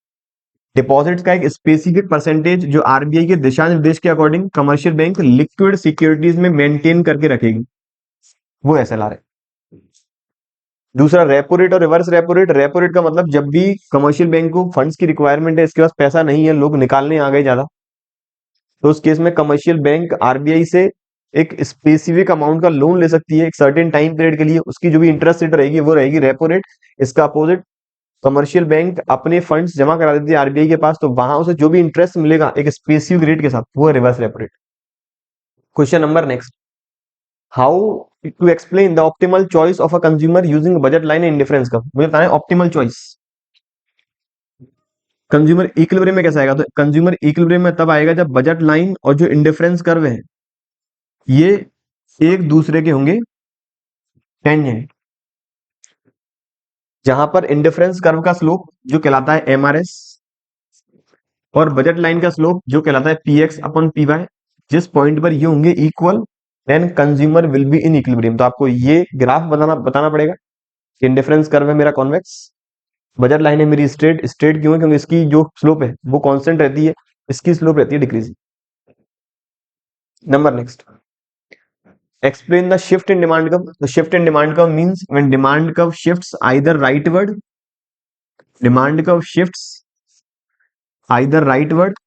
डिपॉजिट्स का एक स्पेसिफिक परसेंटेज जो आरबीआई के दिशा निर्देश के according commercial bank liquid securities में मेंटेन करके रखेगी, वो एसएलआर है। दूसरा रेपो रेट और reverse repo rate. Repo rate का मतलब जब भी कमर्शियल बैंक को फंड्स की रिक्वायरमेंट है, इसके पास पैसा नहीं है, लोग निकालने आ गए ज्यादा, तो उस केस में कमर्शियल बैंक आरबीआई से एक स्पेसिफिक अमाउंट का लोन ले सकती है एक सर्टेन टाइम पीरियड के लिए, उसकी जो भी इंटरेस्ट रेट रहेगी वो रहेगी रेपो रेट। इसका अपोजिट कमर्शियल बैंक अपने फंड्स जमा करा देती है आरबीआई के पास, तो वहां उसे जो भी इंटरेस्ट मिलेगा एक स्पेसिफिक रेट के साथ, वो है reverse repo rate. Question number next, how to explain the optimal choice of a consumer using budget line and indifference curve. मुझे बताना है ऑप्टिमल चॉइस कंज्यूमर इक्विलिब्रियम में कैसे आएगा। तो कंज्यूमर इक्विलिब्रियम में तब आएगा जब बजट लाइन और जो इंडिफरेंस कर्व है ये एक दूसरे के होंगे टेंजेंट, जहां पर इंडिफरेंस कर्व का स्लोप जो कहलाता है एमआरएस और बजट लाइन का स्लोप जो कहलाता है पीएक्स अपॉन पीवाई, जिस पॉइंट पर ये होंगे equal then consumer will be in equilibrium. तो आपको ये ग्राफ बताना पड़ेगा कि इंडिफरेंस कर्व है मेरा कॉन्वेक्स, बजट लाइन है मेरी स्ट्रेट। स्ट्रेट क्यों है, क्योंकि इसकी जो स्लोप है वो कांस्टेंट रहती है, इसकी स्लोप रहती है decreasing. Number next, explain the shift in demand curve. The shift in demand curve means when demand curve shifts either rightward, demand curve shifts either rightward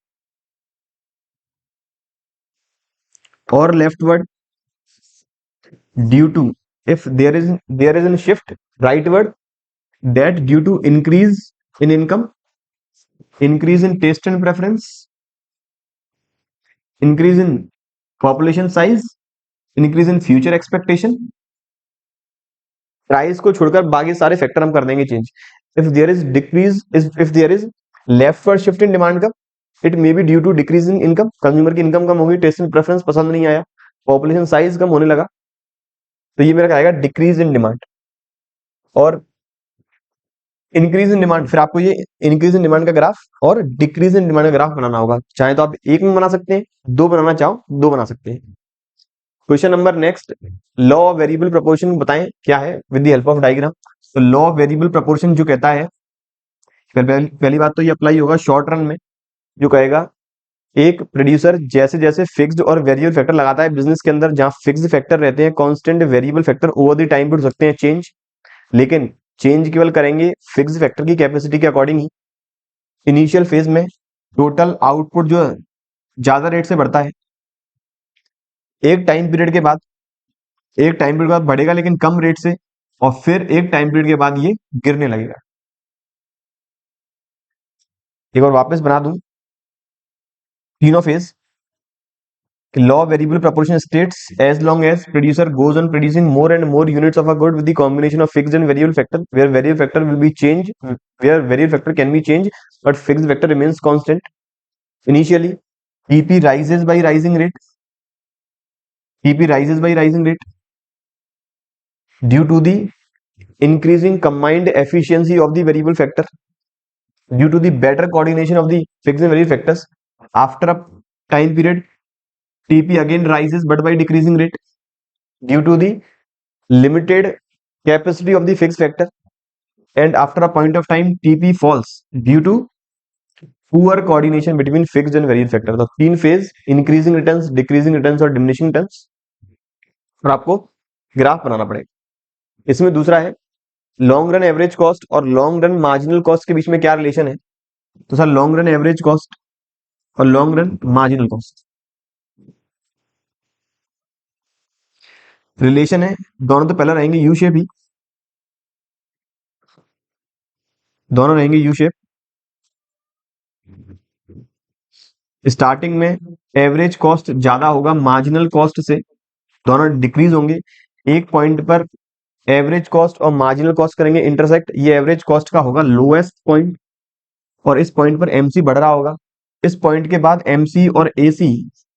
or leftward due to if there is a shift rightward, that due to increase in income, increase in taste and preference, increase in population size, increase in future expectation, price को छोड़कर बाकी सारे factor हम कर देंगे change. If there is decrease, if there is leftward shift in demand का, it may be due to decrease in income, consumer की income कम होगी, टेस्ट एंड प्रेफरेंस पसंद नहीं आया, पॉपुलेशन साइज कम होने लगा, तो ये मेरा आएगा डिक्रीज इन डिमांड. और इंक्रीज इन डिमांड, फिर आपको ये इंक्रीज इन डिमांड का ग्राफ और डिक्रीज इन डिमांड का ग्राफ बनाना होगा. चाहे तो आप एक में बना सकते हैं, दो बनाना चाहो दो बना सकते हैं. Question number next, law of variable proportion बताएं क्या है with the help of diagram. तो लॉ ऑफ वेरिएबल प्रोपोर्शन जो कहता है, पहली बात तो ये अप्लाई होगा शॉर्ट रन में, जो कहेगा एक प्रोड्यूसर जैसे जैसे फिक्स्ड और वेरिएबल फैक्टर लगाता है बिजनेस के अंदर, जहां फिक्स्ड फैक्टर रहते हैं constant, variable factor over the time पे हो सकते हैं चेंज, लेकिन चेंज केवल करेंगे फिक्स्ड फैक्टर की कैपेसिटी के अकॉर्डिंग ही. इनिशियल फेज में टोटल आउटपुट जो है ज्यादा रेट से बढ़ता है, एक टाइम पीरियड के बाद बढ़ेगा लेकिन कम रेट से, और फिर एक टाइम पीरियड के बाद ये गिरने लगेगा. एक बार वापस बना दूं तीनों phase. Law variable proportion states as long as producer goes on producing more and more units of a good with the combination of fixed and variable factor, where variable factor will be change, where variable factor can be change but fixed factor remains constant. Initially TP rises by rising rate, TP rises by rising rate due to the increasing combined efficiency of the variable factor, due to the better coordination of the fixed and variable factors. After a time period, TP again rises but by decreasing rate due to the limited capacity of the fixed factor, and after a point of time TP falls due to poor coordination between fixed and variable factor. तो तीन phase, increasing returns, decreasing returns और diminishing returns, और आपको graph बनाना पड़ेगा. इसमें दूसरा है लॉन्ग रन एवरेज कॉस्ट और लॉन्ग रन मार्जिनल कॉस्ट के बीच में क्या रिलेशन है. तो sir long run average cost और long run marginal cost relation है, दोनों तो पहले रहेंगे यू शेप ही, दोनों रहेंगे यू शेप. स्टार्टिंग में एवरेज कॉस्ट ज्यादा होगा मार्जिनल कॉस्ट से, दोनों डिक्रीज होंगे. एक पॉइंट पर एवरेज कॉस्ट और मार्जिनल कॉस्ट करेंगे इंटरसेक्ट, ये एवरेज कॉस्ट का होगा लोएस्ट पॉइंट, और इस पॉइंट पर एमसी बढ़ रहा होगा. इस पॉइंट के बाद एमसी और एसी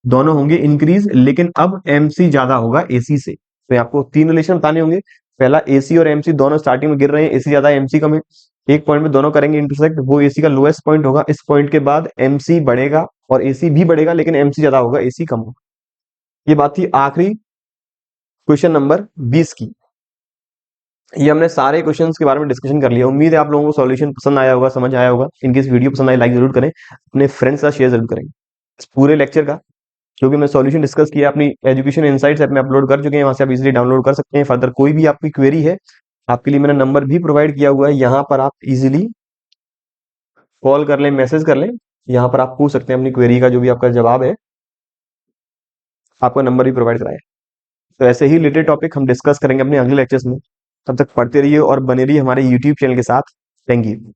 दोनों होंगे इंक्रीज, लेकिन अब एमसी ज्यादा होगा एसी से. तो आपको तीन रिलेशन बताने होंगे. पहला एसी और एमसी दोनों स्टार्टिंग में गिर रहे हैं, एसी ज्यादा एमसी कम है, एक पॉइंट में दोनों करेंगे इंटरसेक्ट, वो एसी का लोएस्ट पॉइंट होगा. इस पॉइंट के बाद एमसी बढ़ेगा और एसी भी बढ़ेगा, लेकिन एमसी ज्यादा होगा एसी कम होगा. ये बात थी आखिरी क्वेश्चन नंबर 20 की. ये हमने सारे क्वेश्चंस के बारे में डिस्कशन कर लिया. उम्मीद है आप लोगों को सॉल्यूशन पसंद आया होगा, समझ आया होगा. इनकेस वीडियो पसंद आए लाइक जरूर करें, अपने फ्रेंड्स के साथ शेयर जरूर करें. इस पूरे लेक्चर का जो कि मैं सॉल्यूशन डिस्कस किया अपनी एजुकेशन इनसाइट्स ऐप में अपलोड कर चुके हैं, वहां से आप इजीली डाउनलोड कर सकते हैं. फर्दर कोई भी आपकी क्वेरी है, आपके लिए मैंने नंबर भी प्रोवाइड किया हुआ है, यहाँ पर आप इजीली कॉल कर लें, मैसेज कर लें, यहाँ पर आप पूछ सकते हैं अपनी क्वेरी का जो भी आपका जवाब है, आपका नंबर भी प्रोवाइड कराया. तो ऐसे ही रिलेटेड टॉपिक हम डिस्कस करेंगे अपने अगले लेक्चर्स में. तब तक पढ़ते रहिए और बने रहिए हमारे यूट्यूब चैनल के साथ. Thank you.